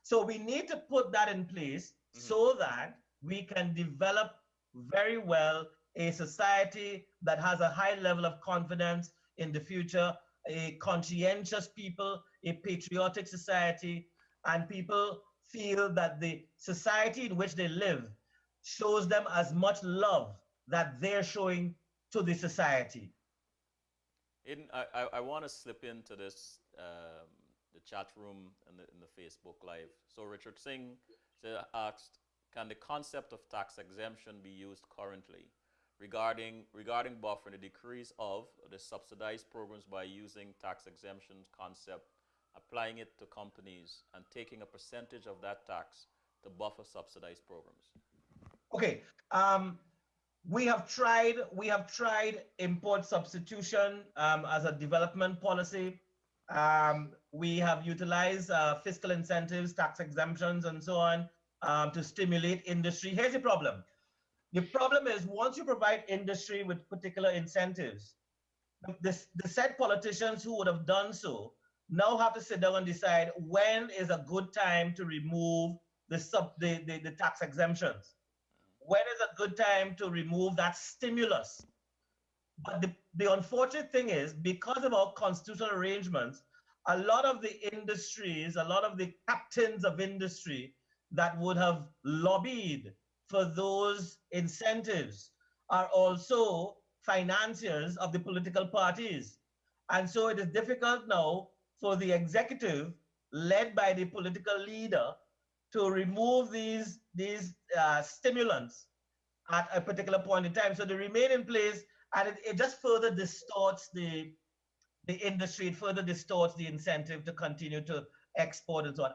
Speaker 1: So we need to put that in place
Speaker 2: Mhm.
Speaker 1: so that we can develop very well a society that has a high level of confidence in the future, a conscientious people, a patriotic society, and people feel that the society in which they live shows them as much love that they're showing to the society.
Speaker 2: I want to slip into this the chat room and the Facebook Live. So Richard Singh asked, can the concept of tax exemption be used currently regarding buffering the decrease of the subsidized programs by using tax exemption concept applying it to companies and taking a percentage of that tax to buffer subsidized programs?
Speaker 1: Okay. We have tried import substitution as a development policy. We have utilized fiscal incentives, tax exemptions, and so on to stimulate industry. Here's the problem. The problem is once you provide industry with particular incentives, the said politicians who would have done so now have to sit down and decide when is a good time to remove the tax exemptions. When is a good time to remove that stimulus? But the unfortunate thing is, because of our constitutional arrangements, a lot of the industries, a lot of the captains of industry that would have lobbied for those incentives are also financiers of the political parties. And so it is difficult now for the executive, led by the political leader, to remove these stimulants at a particular point in time. So they remain in place, and it just further distorts the industry. It further distorts the incentive to continue to export and so on.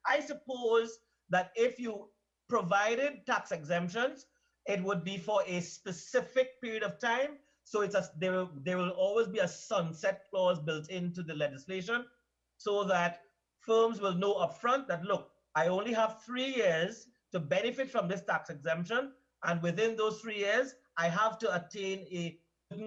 Speaker 1: I suppose that if you provided tax exemptions, it would be for a specific period of time. So there will always be a sunset clause built into the legislation, so that firms will know upfront that, look, I only have 3 years to benefit from this tax exemption, and within those 3 years, I have to attain a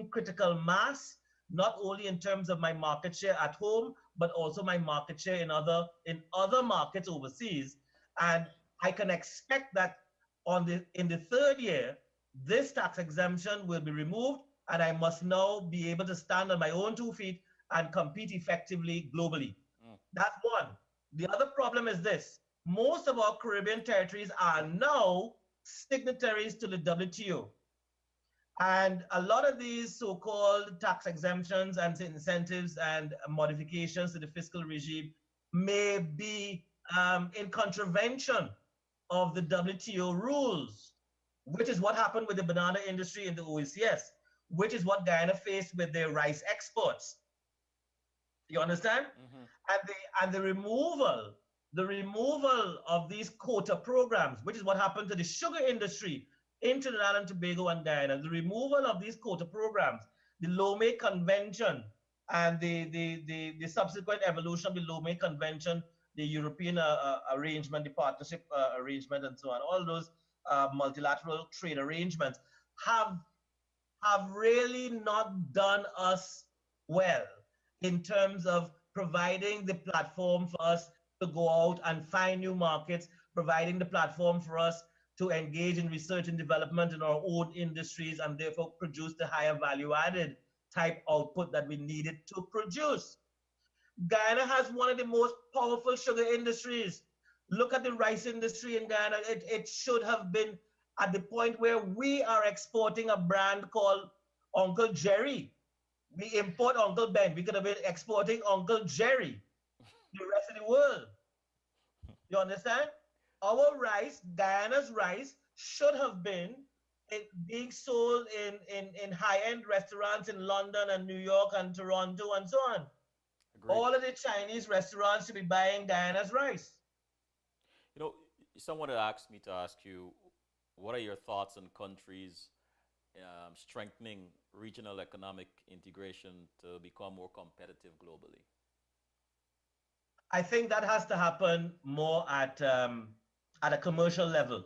Speaker 1: critical mass, not only in terms of my market share at home, but also my market share in other markets overseas. And I can expect that in the 3rd year, this tax exemption will be removed, and I must now be able to stand on my own 2 feet and compete effectively globally. That's one. The other problem is this. Most of our Caribbean territories are now signatories to the WTO. And a lot of these so-called tax exemptions and incentives and modifications to the fiscal regime may be in contravention of the WTO rules, which is what happened with the banana industry in the OECS, which is what Guyana faced with their rice exports. You understand?
Speaker 2: Mm-hmm.
Speaker 1: And the removal of these quota programs, which is what happened to the sugar industry in Trinidad and Tobago and Guyana, the removal of these quota programs, the Lomé Convention, and the subsequent evolution of the Lomé Convention, the European arrangement, the partnership arrangement, and so on, all those multilateral trade arrangements have really not done us well in terms of providing the platform for us to go out and find new markets, providing the platform for us to engage in research and development in our own industries, and therefore produce the higher value added type output that we needed to produce. Guyana has one of the most powerful sugar industries. Look at the rice industry in Guyana. It should have been at the point where we are exporting a brand called Uncle Jerry. We import Uncle Ben. We could have been exporting Uncle Jerry to the rest of the world. You understand? Our rice, Guyana's rice, should have been being sold in high-end restaurants in London and New York and Toronto and so on.
Speaker 2: Agreed.
Speaker 1: All of the Chinese restaurants should be buying Guyana's rice.
Speaker 2: You know, someone had asked me to ask you, what are your thoughts on countries strengthening regional economic integration to become more competitive globally?
Speaker 1: I think that has to happen more at a commercial level,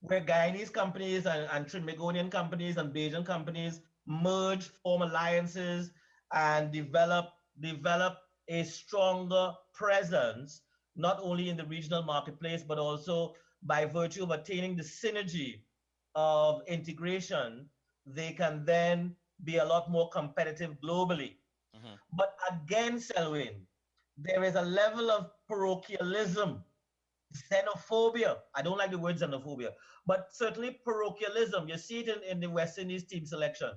Speaker 1: where Guyanese companies and Trinbagonian companies and Bajan companies merge, form alliances, and develop a stronger presence, not only in the regional marketplace, but also by virtue of attaining the synergy of integration, they can then be a lot more competitive globally.
Speaker 2: Mm-hmm.
Speaker 1: But again, Selwyn, there is a level of parochialism, xenophobia. I don't like the word xenophobia, but certainly parochialism. You see it in the West Indies team selection.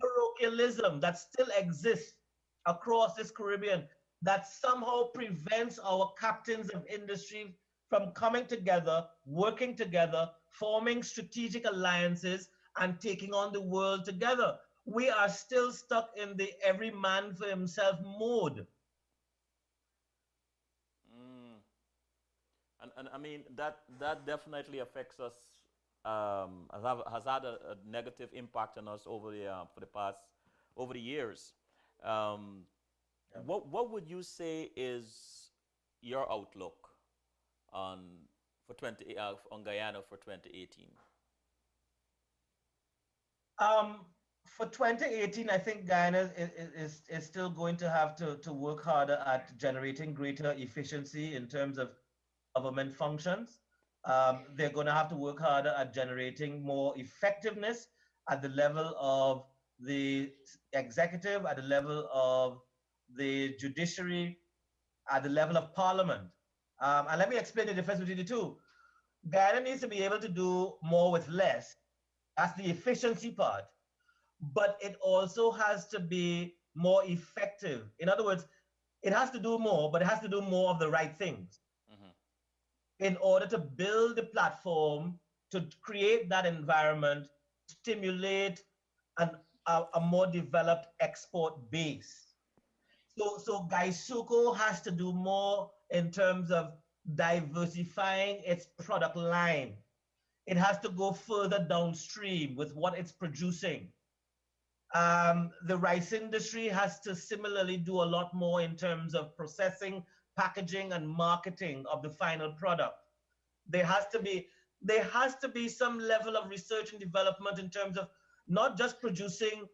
Speaker 1: Parochialism that still exists across this Caribbean that somehow prevents our captains of industry from coming together, working together, forming strategic alliances, and taking on the world together. We are still stuck in the every man for himself mode.
Speaker 2: And I mean that definitely affects us. Has had a negative impact on us over the for the past over the years. Um,
Speaker 1: Yeah.
Speaker 2: what would you say is your outlook on for 20 on Guyana for 2018?
Speaker 1: Um, for 2018, I think Guyana is still going to have to work harder at generating greater efficiency in terms of government functions. They're going to have to work harder at generating more effectiveness at the level of the executive, at the level of the judiciary, at the level of parliament. And let me explain the difference between the two. Guyana needs to be able to do more with less. That's the efficiency part. But it also has to be more effective. In other words, it has to do more, but it has to do more of the right things
Speaker 2: Mm-hmm.
Speaker 1: in order to build the platform, to create that environment, stimulate a more developed export base. So Gaisuko has to do more in terms of diversifying its product line. It has to go further downstream with what it's producing. The rice industry has to similarly do a lot more in terms of processing, packaging, and marketing of the final product. There has to be there has to be some level of research and development in terms of not just producing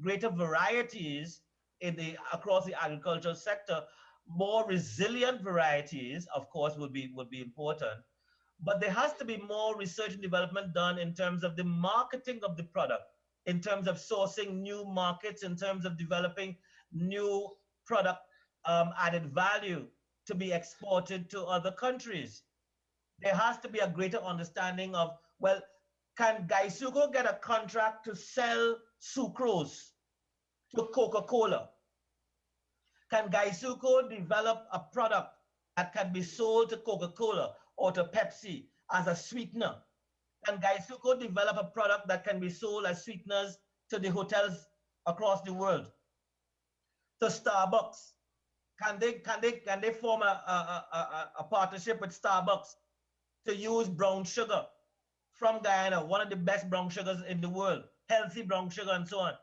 Speaker 1: greater varieties in the across the agricultural sector. More resilient varieties, of course, would be important, but there has to be more research and development done in terms of the marketing of the product, in terms of sourcing new markets, in terms of developing new product added value to be exported to other countries. There has to be a greater understanding of, well, can Gaisuko get a contract to sell sucrose to Coca-Cola? Can Gaisuko develop a product that can be sold to Coca-Cola or to Pepsi as a sweetener? Can Gaisuko develop a product that can be sold as sweeteners to the hotels across the world, to Starbucks? Can they form a partnership with Starbucks to use brown sugar from Guyana, one of the best brown sugars in the world, healthy brown sugar and so on?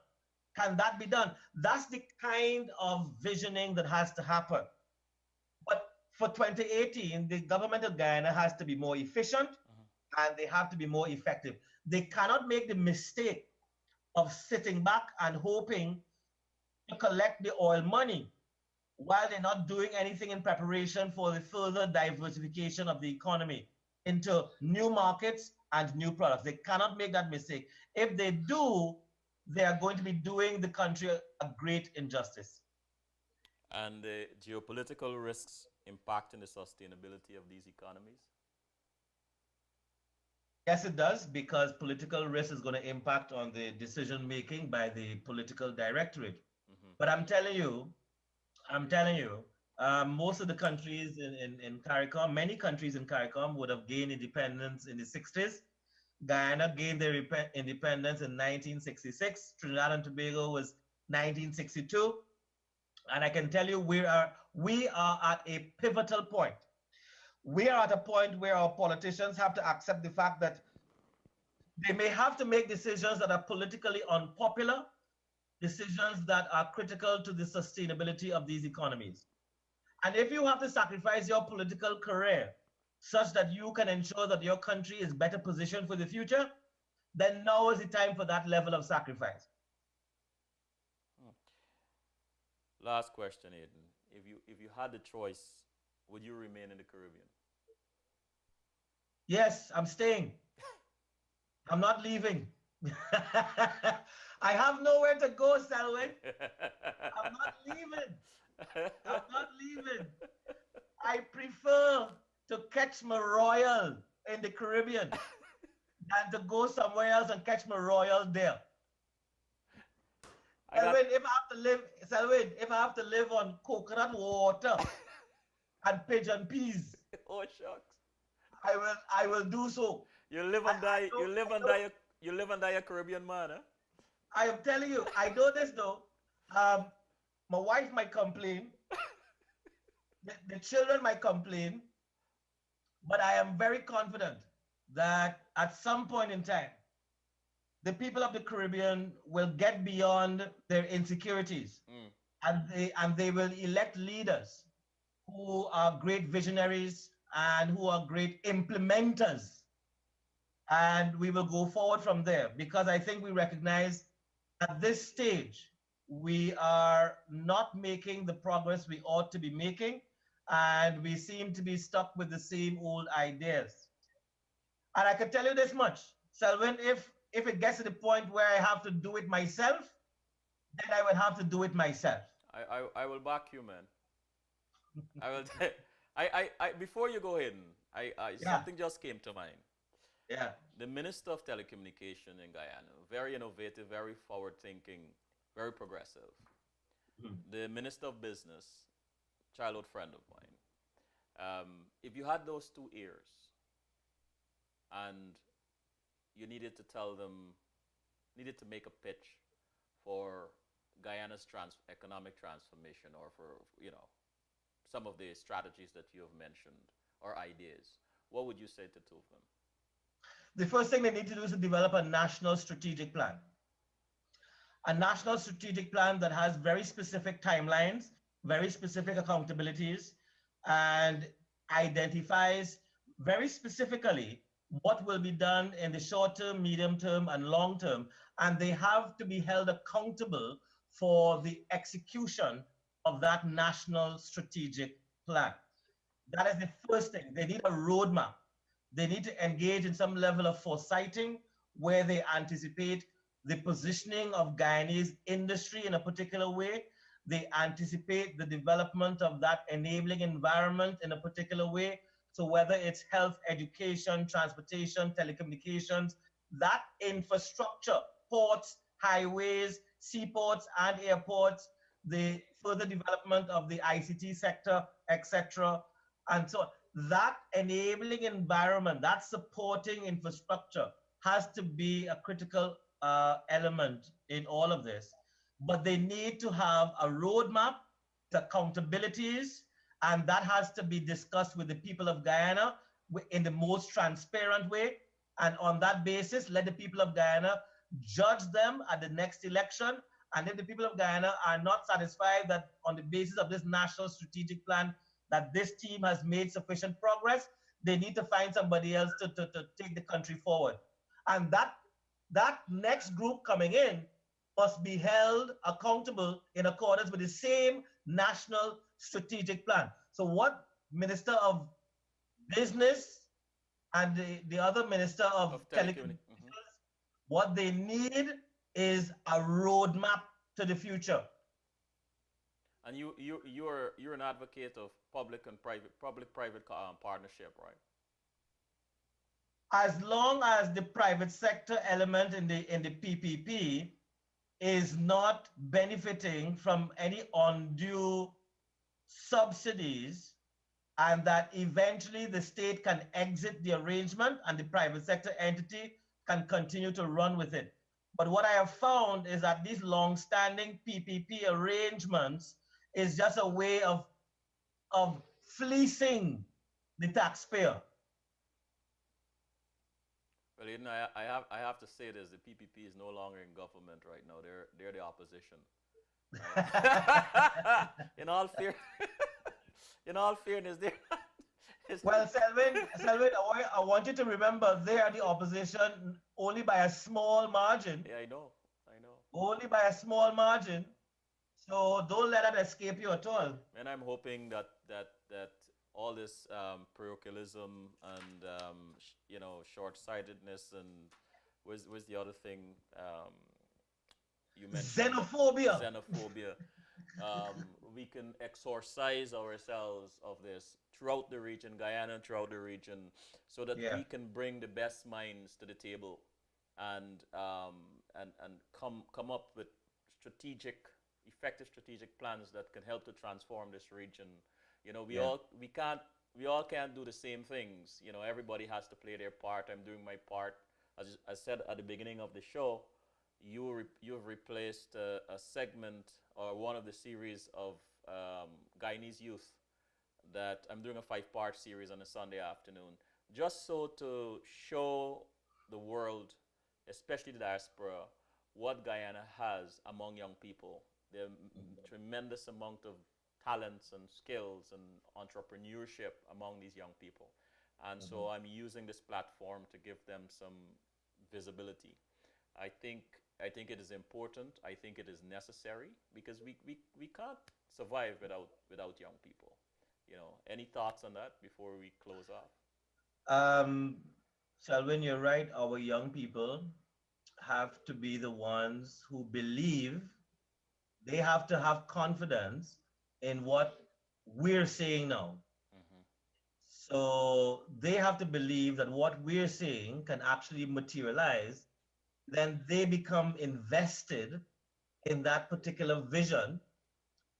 Speaker 1: Can that be done? That's the kind of visioning that has to happen. But for 2018, the government of Guyana has to be more efficient and they have to be more effective. They cannot make the mistake of sitting back and hoping to collect the oil money while they're not doing anything in preparation for the further diversification of the economy into new markets and new products. They cannot make that mistake. If they do, they are going to be doing the country a great injustice.
Speaker 2: And the geopolitical risks impacting the sustainability of these economies.
Speaker 1: Yes, it does, because political risk is going to impact on the decision making by the political directorate.
Speaker 2: Mm-hmm.
Speaker 1: But I'm telling you, most of the countries in CARICOM, many countries in CARICOM would have gained independence in the 60s. Guyana gained their independence in 1966. Trinidad and Tobago was 1962. And I can tell you we are at a pivotal point. We are at a point where our politicians have to accept the fact that they may have to make decisions that are politically unpopular, decisions that are critical to the sustainability of these economies. And if you have to sacrifice your political career such that you can ensure that your country is better positioned for the future, then now is the time for that level of sacrifice.
Speaker 2: Hmm. Last question, Aiden. If you had the choice, would you remain in the Caribbean?
Speaker 1: Yes, I'm staying. I'm not leaving. I have nowhere to go, Selwyn. I'm not leaving. I'm not leaving. I prefer to catch my royal in the Caribbean than to go somewhere else and catch my royal there.
Speaker 2: I got.
Speaker 1: Selwyn, if I have to live on coconut water and pigeon peas,
Speaker 2: Oh shucks.
Speaker 1: I will do so.
Speaker 2: You live
Speaker 1: I,
Speaker 2: and
Speaker 1: I
Speaker 2: die.
Speaker 1: know
Speaker 2: You live
Speaker 1: I
Speaker 2: and
Speaker 1: know
Speaker 2: die. You live and die a Caribbean man, huh?
Speaker 1: I am telling you, I know this though. Um, my wife might complain, the children might complain, But I am very confident that at some point in time, the people of the Caribbean will get beyond their insecurities,
Speaker 2: Mm.
Speaker 1: and they will elect leaders who are great visionaries and who are great implementers. And we will go forward from there because I think we recognize at this stage we are not making the progress we ought to be making, and we seem to be stuck with the same old ideas. And I can tell you this much, Selwyn, if it gets to the point where I have to do it myself, then I will have to do it myself.
Speaker 2: I will back you, man. I will. Before you go in,
Speaker 1: Yeah,
Speaker 2: something just came to mind.
Speaker 1: yeah.
Speaker 2: The Minister of Telecommunication in Guyana, very innovative, very forward thinking, very progressive.
Speaker 1: Mhm.
Speaker 2: The Minister of Business, childhood friend of mine. If you had those two ears and you needed to tell them, needed to make a pitch for Guyana's economic transformation, or for, some of the strategies that you have mentioned or ideas, what would you say to two of them?
Speaker 1: The first thing they need to do is to develop a national strategic plan. A national strategic plan that has very specific timelines, very specific accountabilities, and identifies very specifically what will be done in the short term, medium term, and long term. And they have to be held accountable for the execution of that national strategic plan. That is the first thing. They need a roadmap. They need to engage in some level of foresighting where they anticipate the positioning of Guyanese industry in a particular way. They anticipate the development of that enabling environment in a particular way. So, whether it's health, education, transportation, telecommunications, that infrastructure, ports, highways, seaports, and airports, the further development of the ICT sector, etc. And so that enabling environment, that supporting infrastructure has to be a critical element in all of this. But they need to have a roadmap, accountabilities, and that has to be discussed with the people of Guyana in the most transparent way. And on that basis, let the people of Guyana judge them at the next election. And if the people of Guyana are not satisfied that on the basis of this national strategic plan that this team has made sufficient progress, they need to find somebody else to take the country forward. And that next group coming in must be held accountable in accordance with the same national strategic plan. So what Minister of Business and the other Minister of
Speaker 2: Of telecommunication.
Speaker 1: Telecommunications, what they need is a roadmap to the future.
Speaker 2: And you're an advocate of public private partnership, right?
Speaker 1: As long as the private sector element in the PPP is not benefiting from any undue subsidies, and that eventually the state can exit the arrangement and the private sector entity can continue to run with it. But what I have found is that these long-standing PPP arrangements is just a way of fleecing the taxpayer.
Speaker 2: Well, I have to say this: the PPP is no longer in government right now. They're the opposition, right? in all fear, in all fairness, there.
Speaker 1: Well, Selwyn, I want you to remember they are the opposition only by a small margin,
Speaker 2: Yeah, I know, I know.
Speaker 1: only by a small margin. So don't let that escape you at all.
Speaker 2: And I'm hoping that all this parochialism and short-sightedness, and where's the other thing you mentioned,
Speaker 1: Xenophobia.
Speaker 2: xenophobia. We can exorcise ourselves of this throughout the region, Guyana, throughout the region, so that
Speaker 1: Yeah,
Speaker 2: we can bring the best minds to the table, and come up with strategic, effective strategic plans that can help to transform this region. We
Speaker 1: yeah,
Speaker 2: all we all can't do the same things. Everybody has to play their part. I'm doing my part. As I said at the beginning of the show, you've replaced a segment or one of the series of Guyanese youth that I'm doing a 5-part series on a Sunday afternoon, just so to show the world, especially the diaspora, what Guyana has among young people. There are tremendous amount of talents and skills and entrepreneurship among these young people. And
Speaker 1: Mhm.
Speaker 2: so I'm using this platform to give them some visibility. I think I think it is important. I think it is necessary because we can't survive without young people. Any thoughts on that before we close off?
Speaker 1: Um, Shalvin, you're right. Our young people have to be the ones who believe. They have to have confidence in what we're saying now.
Speaker 2: Mm-hmm.
Speaker 1: So they have to believe that what we're saying can actually materialize. Then they become invested in that particular vision.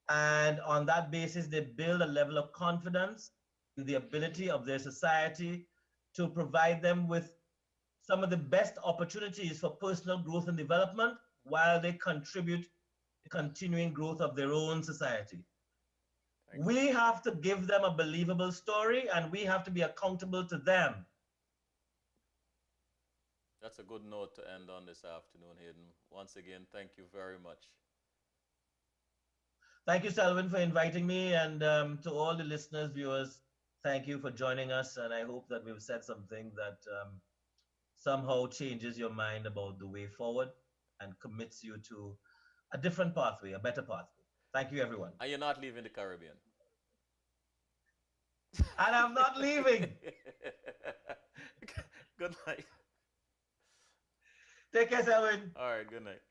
Speaker 1: And on that basis, they build a level of confidence in the ability of their society to provide them with some of the best opportunities for personal growth and development while they contribute to the continuing growth of their own society.
Speaker 2: Thank you.
Speaker 1: We have to give them a believable story and we have to be accountable to them.
Speaker 2: That's a good note to end on this afternoon, Hayden. Once again, thank you very much.
Speaker 1: Thank you, Selvin, for inviting me. And to all the listeners, viewers, thank you for joining us. And I hope that we've said something that somehow changes your mind about the way forward and commits you to a different pathway, a better pathway. Thank you, everyone.
Speaker 2: And you're not leaving the Caribbean.
Speaker 1: And I'm not leaving.
Speaker 2: Good night.
Speaker 1: Take care, Selvin.
Speaker 2: All right, good night.